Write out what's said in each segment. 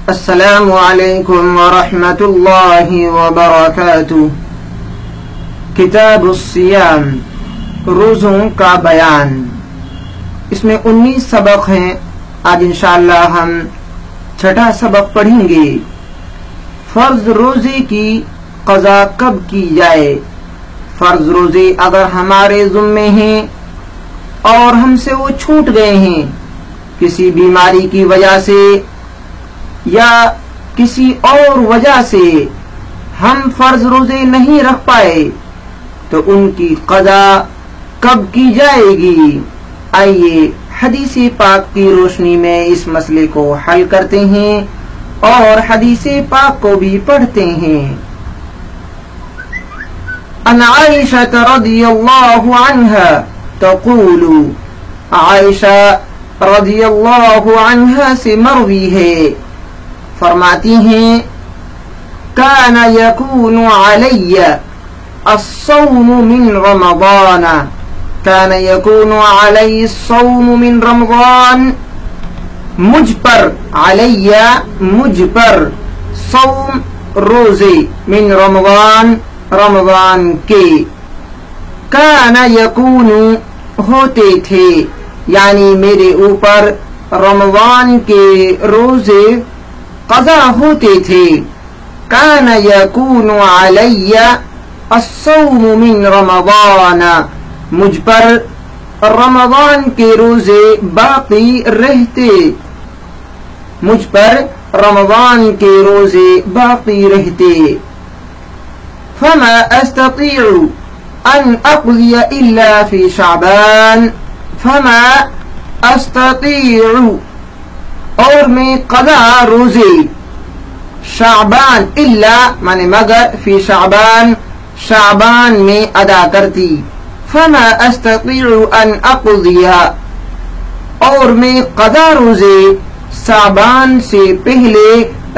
السلام علیکم ورحمۃ اللہ وبرکاتہ۔ کتاب الصیام، روزوں کا بیان۔ اس میں 19 سبق ہیں۔ آج انشاءاللہ ہم چھٹا سبق پڑھیں گے۔ فرض روزے کی قضا کب کی جائے؟ فرض روزے اگر ہمارے ذمے ہیں اور ہم سے وہ چھوٹ گئے ہیں کسی بیماری کی وجہ سے یا کسی اور وجہ سے، ہم فرض روزے نہیں رکھ پائے تو ان کی قضا کب کی جائے گی؟ آئیے حدیث پاک کی روشنی میں اس مسئلے کو حل کرتے ہیں اور حدیث پاک کو بھی پڑھتے ہیں۔ عن عائشہ رضی اللہ عنہا تقول، عائشہ رضی اللہ عنہا سے مروی ہے، فرماتی ہیں کان یکون علی الصوم من رمضان، کان یکون علی الصوم من رمضان، مجھ پر، علی مجھ پر، صوم روزے، من رمضان رمضان کے، کان یکون ہوتے تھے، یعنی میرے اوپر رمضان کے روزے قضا ہوتے تھے۔ کان یکون علی الصوم من رمضان، مجھ پر رمضان کے روزے باقی رہتے، مجھ پر رمضان کے روزے باقی رہتے۔ فما استطيع ان اقضي الا في شعبان، فما استطيع اور میں قضا روزے، شعبان الا مانے مگر، فی شعبان شعبان میں ادا کرتی، فما استطيع ان اقضي اور میں قضا روزے شعبان سے پہلے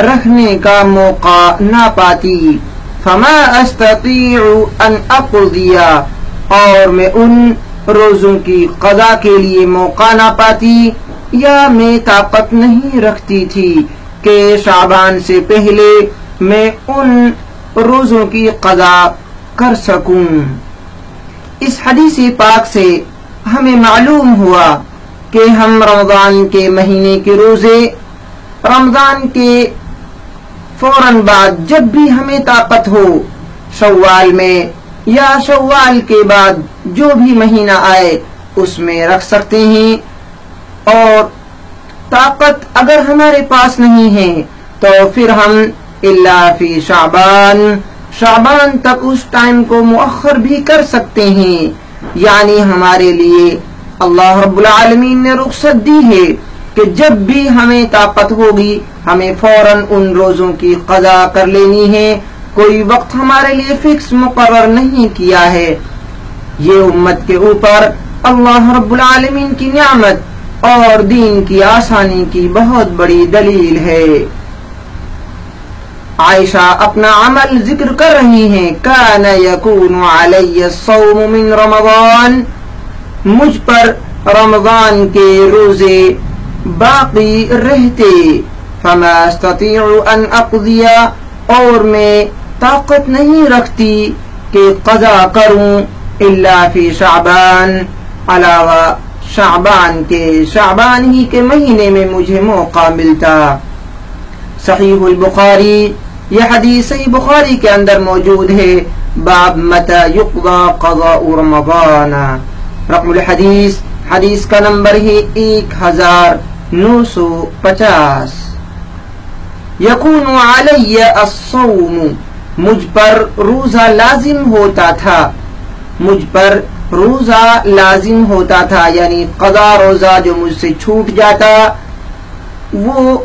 رکھنے کا موقع نہ پاتی، فما استطيع ان اقضي اور میں ان روزوں کی قضا کے لیے موقع نہ پاتی یا میں طاقت نہیں رکھتی تھی کہ شعبان سے پہلے میں ان روزوں کی قضا کر سکوں۔ اس حدیث پاک سے ہمیں معلوم ہوا کہ ہم رمضان کے مہینے کے روزے رمضان کے فوراً بعد جب بھی ہمیں طاقت ہو، شوال میں یا شوال کے بعد جو بھی مہینہ آئے اس میں رکھ سکتے ہیں، اور طاقت اگر ہمارے پاس نہیں ہے تو پھر ہم الا فی شعبان، شعبان تک اس ٹائم کو مؤخر بھی کر سکتے ہیں، یعنی ہمارے لیے اللہ رب العالمین نے رخصت دی ہے کہ جب بھی ہمیں طاقت ہوگی ہمیں فوراً ان روزوں کی قضا کر لینی ہے، کوئی وقت ہمارے لیے فکس مقرر نہیں کیا ہے۔ یہ امت کے اوپر اللہ رب العالمین کی نعمت اور دین کی آسانی کی بہت بڑی دلیل ہے۔ عائشہ اپنا عمل ذکر کر رہی ہیں، کان یکون علی الصوم من رمضان، مجھ پر رمضان کے روزے باقی رہتے، فما استطيع ان اقضي اور میں طاقت نہیں رکھتی کہ قضا کروں، الا فی شعبان علاوہ شعبان کے، شعبان ہی کے مہینے میں مجھے موقع ملتا۔ صحیح البخاری، یہ حدیث صحیح بخاری کے اندر موجود ہے، باب متى يقضى قضاء رمضان، رقم الحدیث، حدیث کا نمبر ہے 1950۔ یکون علی الصوم، مجھ پر روزہ لازم ہوتا تھا، مجھ پر روزہ لازم ہوتا تھا، یعنی قضا روزہ جو مجھ سے چھوٹ جاتا وہ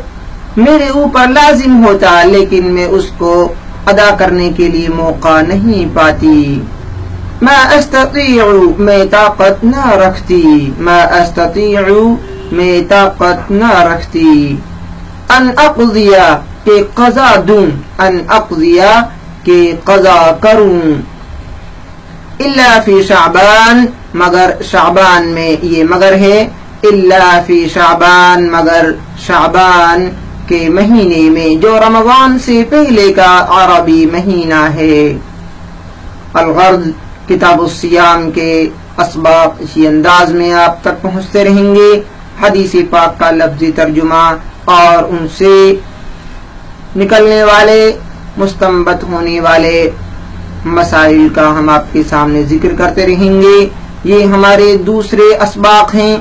میرے اوپر لازم ہوتا، لیکن میں اس کو ادا کرنے کے لیے موقع نہیں پاتی۔ ما استطيع میں طاقت نہ رکھتی، ما استطيع میں طاقت نہ رکھتی، ان اقضي کہ قضا دوں، ان اقضي کہ قضا کروں، الا فی شعبان مگر شعبان میں، یہ مگر ہے، الا فی شعبان مگر شعبان کے مہینے میں جو رمضان سے پہلے کا عربی مہینہ ہے۔ الغرض کتاب الصیام کے اسباق اسی انداز میں آپ تک پہنچتے رہیں گے۔ حدیث پاک کا لفظی ترجمہ اور ان سے نکلنے والے مستنبط ہونے والے مسائل کا ہم آپ کے سامنے ذکر کرتے رہیں گے۔ یہ ہمارے دوسرے اسباق ہیں۔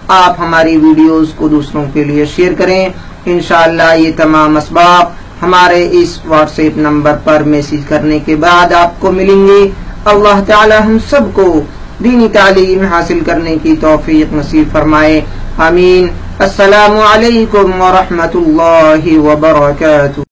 آپ ہماری ویڈیوز کو دوسروں کے لیے شیئر کریں۔ انشاءاللہ یہ تمام اسباق ہمارے اس واٹس ایپ نمبر پر میسج کرنے کے بعد آپ کو ملیں گے۔ اللہ تعالی ہم سب کو دینی تعلیم حاصل کرنے کی توفیق نصیب فرمائے، آمین۔ السلام علیکم ورحمۃ اللہ وبرکاتہ۔